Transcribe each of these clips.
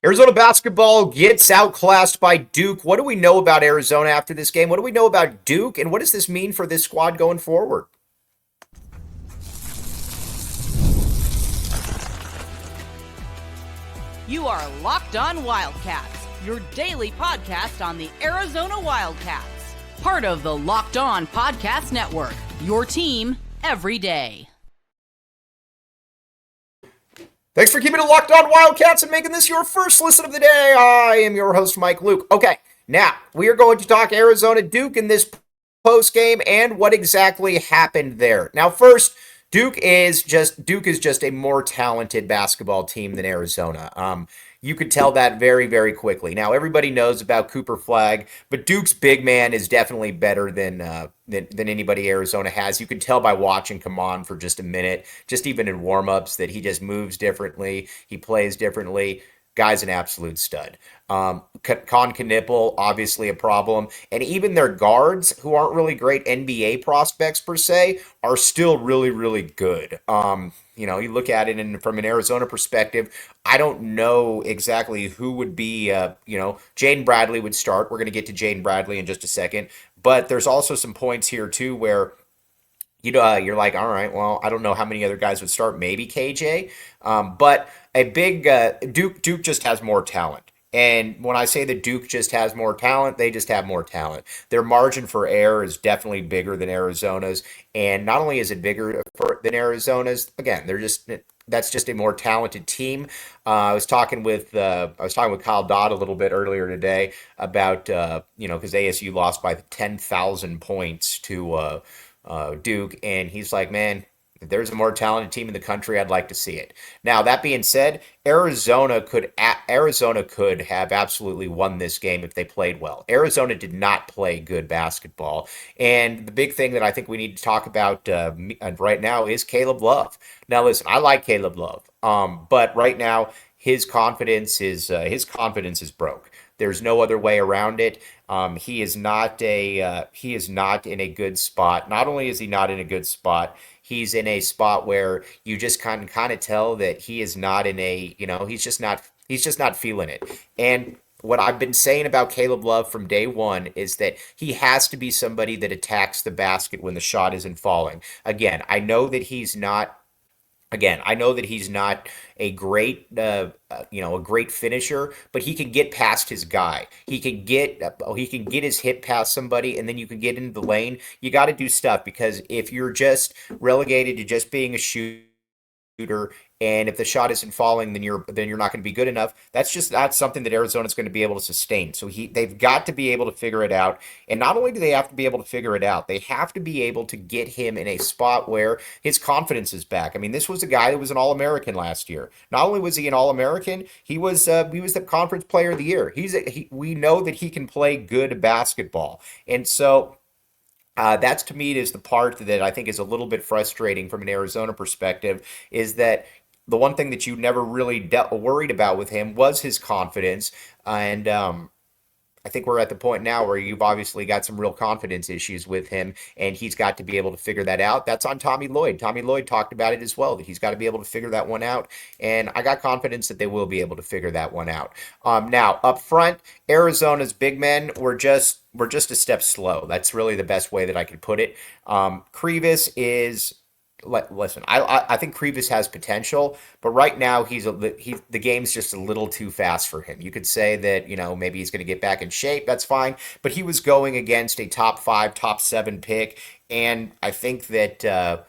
Arizona basketball gets outclassed by Duke. What do we know about Arizona after this game? What do we know about Duke? And what does this mean for this squad going forward? You are Locked On Wildcats, your daily podcast on the Arizona Wildcats. Part of the Locked On Podcast Network, your team every day. Thanks for keeping it locked on Wildcats and making this your first listen of the day. I am your host, Mike Luke. Okay, now we are going to talk Arizona Duke in this post game and what exactly happened there. Now, first, Duke is just a more talented basketball team than Arizona. You could tell that very, very quickly. Now, everybody knows about Cooper Flagg, but Duke's big man is definitely better than anybody Arizona has. You can tell by watching him on for just a minute, just even in warmups, that he just moves differently. He plays differently. Guy's an absolute stud. Con Knipple, obviously a problem. And even their guards, who aren't really great NBA prospects per se, are still really, really good. You look at it and from an Arizona perspective, I don't know exactly who would be, Jaden Bradley would start. We're going to get to Jaden Bradley in just a second. But there's also some points here, too, where you're like, all right, well, I don't know how many other guys would start. Maybe KJ. But a big Duke just has more talent. And when I say that Duke just has more talent, they just have more talent. Their margin for error is definitely bigger than Arizona's. And not only is it bigger than Arizona's, again, that's just a more talented team. I was talking with Kyle Dodd a little bit earlier today about because ASU lost by 10,000 points to Duke, and he's like, man, if there's a more talented team in the country, I'd like to see it. Now, that being said, Arizona could have absolutely won this game if they played well. Arizona did not play good basketball, and the big thing that I think we need to talk about right now is Caleb Love. Now, listen, I like Caleb Love, but right now his confidence is broke. There's no other way around it. He is not in a good spot. Not only is he not in a good spot, he's in a spot where you just kind of tell that he is not in a, he's just not feeling it. And what I've been saying about Caleb Love from day one is that he has to be somebody that attacks the basket when the shot isn't falling. Again, I know that he's not a great, a great finisher, but he can get past his guy. He can get his hip past somebody, and then you can get into the lane. You got to do stuff, because if you're just relegated to just being a shooter, and if the shot isn't falling, then you're not going to be good enough. That's not something that Arizona's going to be able to sustain. So they've got to be able to figure it out. And not only do they have to be able to figure it out, they have to be able to get him in a spot where his confidence is back. I mean, this was a guy that was an All-American last year. Not only was he an All-American, he was the Conference Player of the Year. We know that he can play good basketball, and so. That's, to me, is the part that I think is a little bit frustrating from an Arizona perspective, is that the one thing that you never really worried about with him was his confidence. And I think we're at the point now where you've obviously got some real confidence issues with him, and he's got to be able to figure that out. That's on Tommy Lloyd. Tommy Lloyd talked about it as well, that he's got to be able to figure that one out, and I got confidence that they will be able to figure that one out. Now, up front, Arizona's big men were just a step slow. That's really the best way that I could put it. Krivas is... Listen, I think Krivas has potential, but right now the game's just a little too fast for him. You could say that, maybe he's going to get back in shape. That's fine. But he was going against a top 5, top 7 pick. And I think that,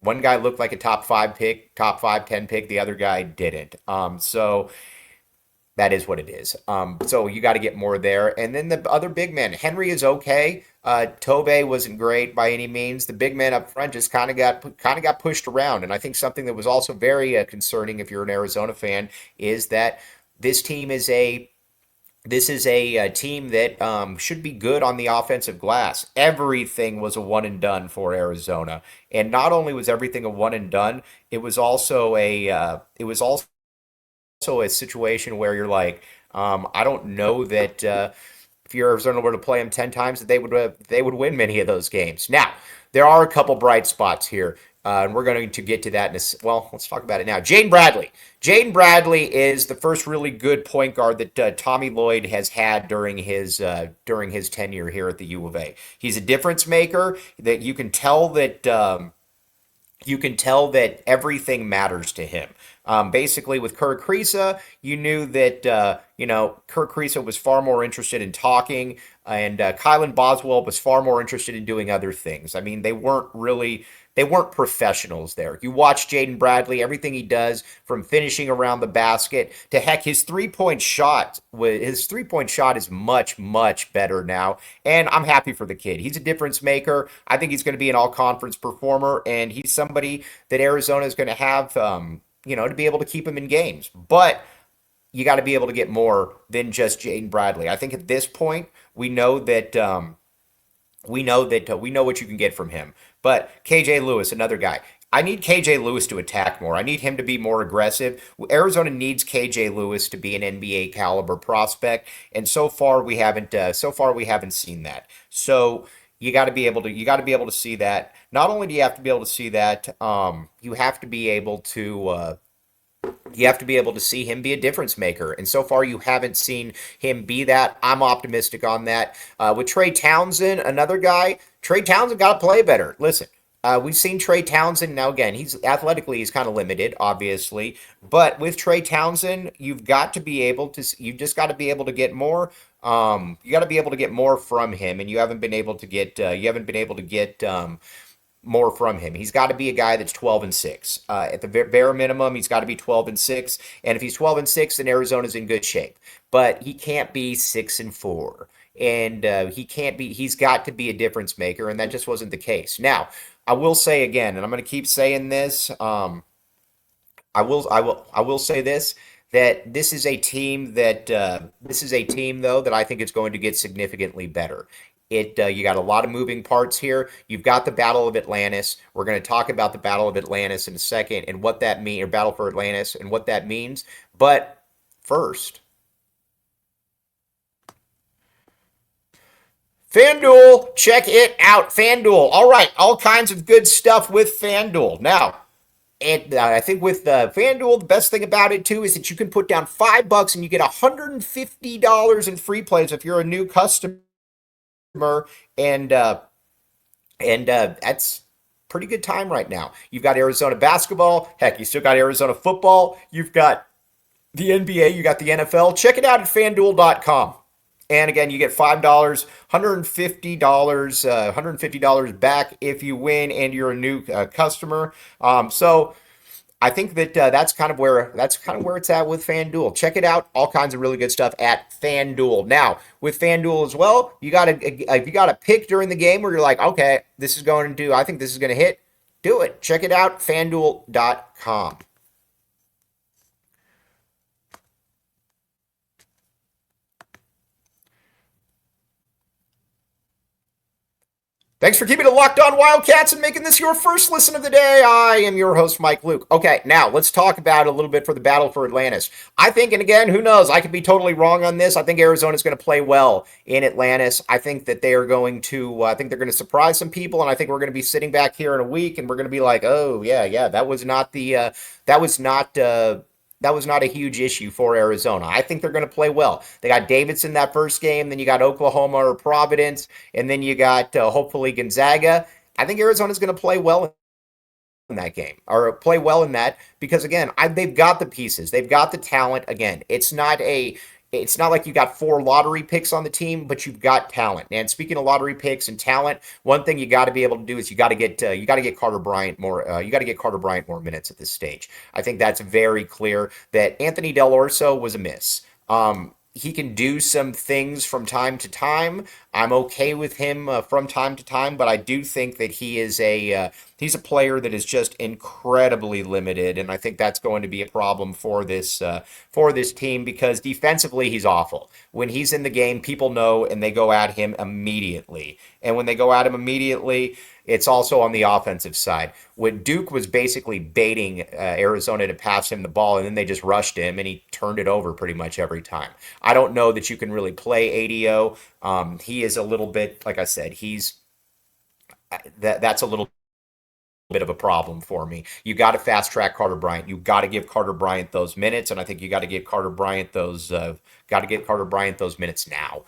one guy looked like a top 5 pick, top 5, 10 pick. The other guy didn't. So that is what it is. So you got to get more there. And then the other big man, Henry is okay. Tobe wasn't great by any means. The big man up front just kind of got pushed around. And I think something that was also very concerning, if you're an Arizona fan, is that this is a team that should be good on the offensive glass. Everything was a one and done for Arizona, and not only was everything a one and done, it was also a situation where you're like, I don't know that if you're Arizona were to play them 10 times, that they would win many of those games. Now, there are a couple bright spots here. And we're going to get to that well, let's talk about it now. Jaden Bradley. Jaden Bradley is the first really good point guard that Tommy Lloyd has had during his tenure here at the U of A. He's a difference maker that you can tell that everything matters to him. Basically, with Kirk Kriisa, you knew that Kirk Kriisa was far more interested in talking, and Kylan Boswell was far more interested in doing other things. I mean, they weren't professionals there. You watch Jaden Bradley, everything he does from finishing around the basket to heck, his three-point shot is much, much better now. And I'm happy for the kid. He's a difference maker. I think he's going to be an all-conference performer, and he's somebody that Arizona is going to have, to be able to keep him in games. But you got to be able to get more than just Jaden Bradley. I think at this point, we know we know what you can get from him. But KJ Lewis, another guy. I need KJ Lewis to attack more. I need him to be more aggressive. Arizona needs KJ Lewis to be an NBA caliber prospect, and so far we haven't seen that. So you got to be able to see that. Not only do you have to be able to see that, you have to be able to see him be a difference maker. And so far, you haven't seen him be that. I'm optimistic on that. With Trey Townsend, another guy, Trey Townsend got to play better. Listen, we've seen Trey Townsend. Now, again, he's kind of limited, obviously. But with Trey Townsend, you just got to be able to get more. You got to be able to get more from him, and you haven't been able to get more from him. He's got to be a guy that's 12-6. At the bare minimum, he's got to be 12-6. And if he's 12-6, then Arizona's in good shape. But he can't be 6-4. And he's got to be a difference maker, and that just wasn't the case. Now, I will say again, and I'm going to keep saying this, I will say this, that this is a team though that I think is going to get significantly better. You got a lot of moving parts here. You've got the Battle of Atlantis. We're going to talk about the Battle of Atlantis in a second and what that means, or Battle for Atlantis and what that means. But first, FanDuel, check it out. FanDuel. All right, all kinds of good stuff with FanDuel. Now, and I think with FanDuel, the best thing about it, too, is that you can put down $5 and you get $150 in free plays if you're a new customer. And that's pretty good time right now. You've got Arizona basketball. Heck, you still got Arizona football. You've got the NBA. You got the NFL. Check it out at FanDuel.com. And again, you get $5, $150 back if you win and you're a new customer. So I think that that's kind of where it's at with FanDuel. Check it out. All kinds of really good stuff at FanDuel. Now, with FanDuel as well, you got a pick during the game where you're like, okay, I think this is going to hit. Do it. Check it out, FanDuel.com. Thanks for keeping it locked on Wildcats and making this your first listen of the day. I am your host, Mike Luke. Okay, now let's talk about a little bit for the Battle for Atlantis. I think, and again, who knows, I could be totally wrong on this. I think Arizona's going to play well in Atlantis. I think that they're going to surprise some people, and I think we're going to be sitting back here in a week, and we're going to be like, oh, yeah, that was not a huge issue for Arizona. I think they're going to play well. They got Davidson that first game, then you got Oklahoma or Providence, and then you got hopefully Gonzaga. I think Arizona's going to play well in that game, or play well in that, because again, they've got the pieces, they've got the talent. Again, it's not like you got 4 lottery picks on the team, but you've got talent. And speaking of lottery picks and talent, one thing you got to be able to do is you got to get Carter Bryant more. You got to get Carter Bryant more minutes at this stage. I think that's very clear that Anthony Del Orso was a miss. He can do some things from time to time. I'm okay with him from time to time, but I do think that he's a player that is just incredibly limited, and I think that's going to be a problem for this team, because defensively he's awful. When he's in the game, people know and they go at him immediately. And when they go at him immediately, it's also on the offensive side. When Duke was basically baiting Arizona to pass him the ball, and then they just rushed him, and he turned it over pretty much every time. I don't know that you can really play ADO. He is a little bit, like I said, that's a little bit of a problem for me. You got to fast track Carter Bryant. You got to give Carter Bryant those minutes, and I think you got to get Carter Bryant those minutes now.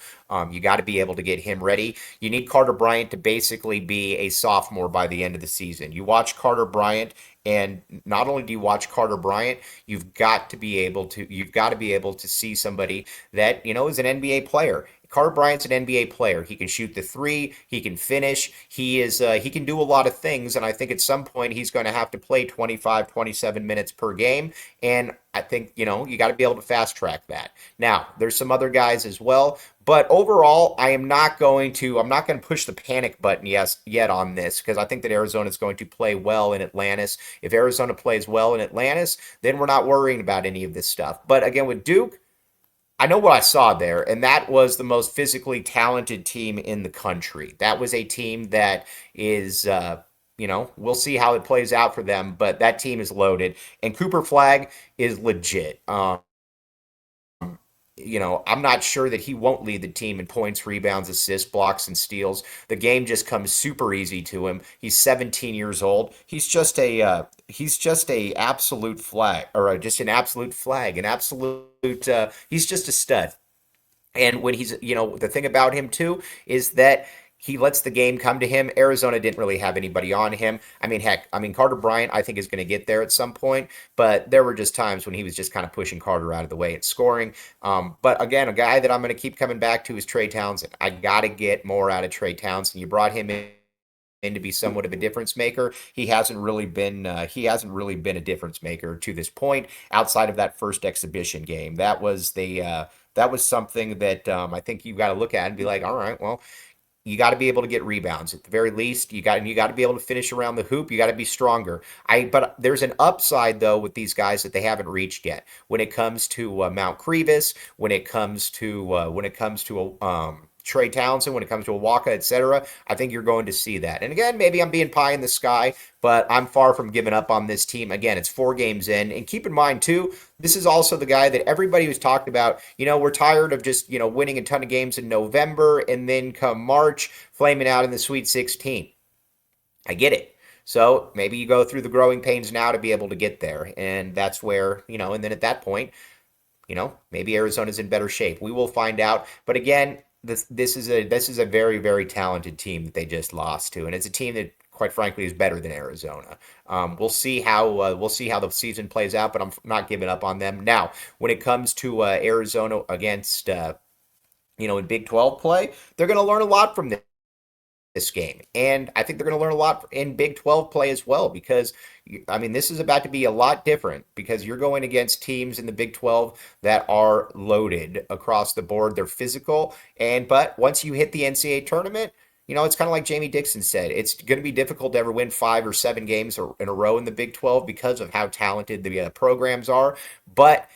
You got to be able to get him ready. You need Carter Bryant to basically be a sophomore by the end of the season. You watch Carter Bryant, and not only do you watch Carter Bryant, you've got to be able to see somebody that is an NBA player. Carter Bryant's an NBA player. He can shoot the three. He can finish. He can do a lot of things. And I think at some point he's going to have to play 25, 27 minutes per game. And I think, you got to be able to fast track that. Now, there's some other guys as well. But overall, I'm not going to push the panic button yet on this, because I think that Arizona is going to play well in Atlantis. If Arizona plays well in Atlantis, then we're not worrying about any of this stuff. But again, with Duke, I know what I saw there, and that was the most physically talented team in the country. That was a team that is, we'll see how it plays out for them, but that team is loaded. And Cooper Flagg is legit. I'm not sure that he won't lead the team in points, rebounds, assists, blocks, and steals. The game just comes super easy to him. He's 17 years old. He's just a absolute flag, or just an absolute flag, he's just a stud. And when the thing about him too is that he lets the game come to him. Arizona didn't really have anybody on him. Carter Bryant, I think, is going to get there at some point, but there were just times when he was just kind of pushing Carter out of the way at scoring. But again, a guy that I'm going to keep coming back to is Trey Townsend. I got to get more out of Trey Townsend. You brought him in to be somewhat of a difference maker. He hasn't really been a difference maker to this point outside of that first exhibition game. That was something that I think you got to look at and be like, all right, well, you got to be able to get rebounds at the very least. You got to be able to finish around the hoop. You got to be stronger. But there's an upside though with these guys that they haven't reached yet. When it comes to Mount Crevis, when it comes to Trey Townsend, when it comes to Awaka, etc., I think you're going to see that. And again, maybe I'm being pie in the sky, but I'm far from giving up on this team. Again, it's 4 games in. And keep in mind, too, this is also the guy that everybody was talking about. We're tired of just, winning a ton of games in November and then come March, flaming out in the Sweet 16. I get it. So maybe you go through the growing pains now to be able to get there. And that's where, and then at that point, maybe Arizona's in better shape. We will find out. But again, this is a very, very talented team that they just lost to, and it's a team that, quite frankly, is better than Arizona. We'll see how the season plays out, but I'm not giving up on them. Now, when it comes to Arizona against in Big 12 play, they're going to learn a lot from this game, and I think they're going to learn a lot in Big 12 play as well, because this is about to be a lot different, because you're going against teams in the Big 12 that are loaded across the board. They're physical, but once you hit the NCAA tournament, it's kind of like Jamie Dixon said, it's going to be difficult to ever win 5 or 7 games in a row in the Big 12 because of how talented the programs are. But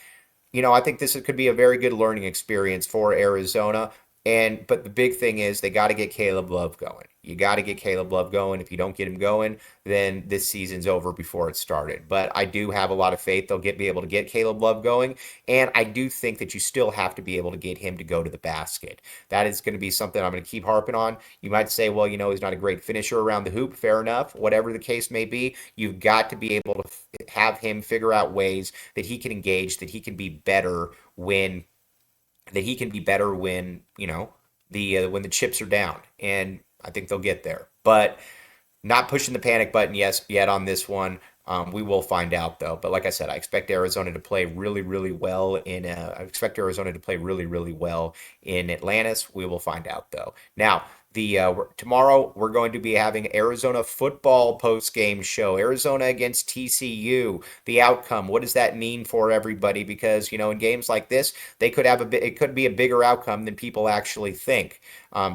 I think this could be a very good learning experience for Arizona. But the big thing is they got to get Caleb Love going. You got to get Caleb Love going. If you don't get him going, then this season's over before it started. But I do have a lot of faith they'll be able to get Caleb Love going, and I do think that you still have to be able to get him to go to the basket. That is going to be something I'm going to keep harping on. You might say, well, he's not a great finisher around the hoop. Fair enough. Whatever the case may be, you've got to be able to have him figure out ways that he can engage, that he can be better when when the chips are down, and I think they'll get there. But not pushing the panic button yet on this one. We will find out though. But like I said, I expect Arizona to play really, really well in Atlantis. We will find out though. Now, tomorrow we're going to be having Arizona football post-game show. Arizona against TCU. The outcome. What does that mean for everybody? Because in games like this, it could be a bigger outcome than people actually think.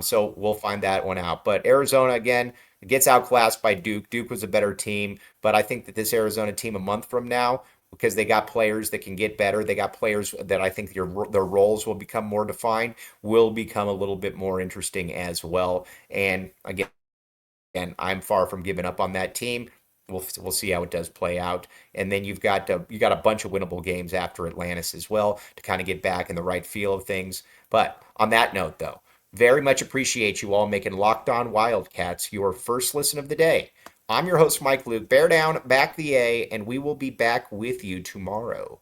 So we'll find that one out. But Arizona again gets outclassed by Duke. Duke was a better team, but I think that this Arizona team a month from now, because they got players that can get better. They got players that I think their roles will become more defined, will become a little bit more interesting as well. And again, I'm far from giving up on that team. We'll see how it does play out. And then you got a bunch of winnable games after Atlantis as well to kind of get back in the right feel of things. But on that note, though, very much appreciate you all making Locked On Wildcats your first listen of the day. I'm your host, Mike Luke. Bear down, back the A, and we will be back with you tomorrow.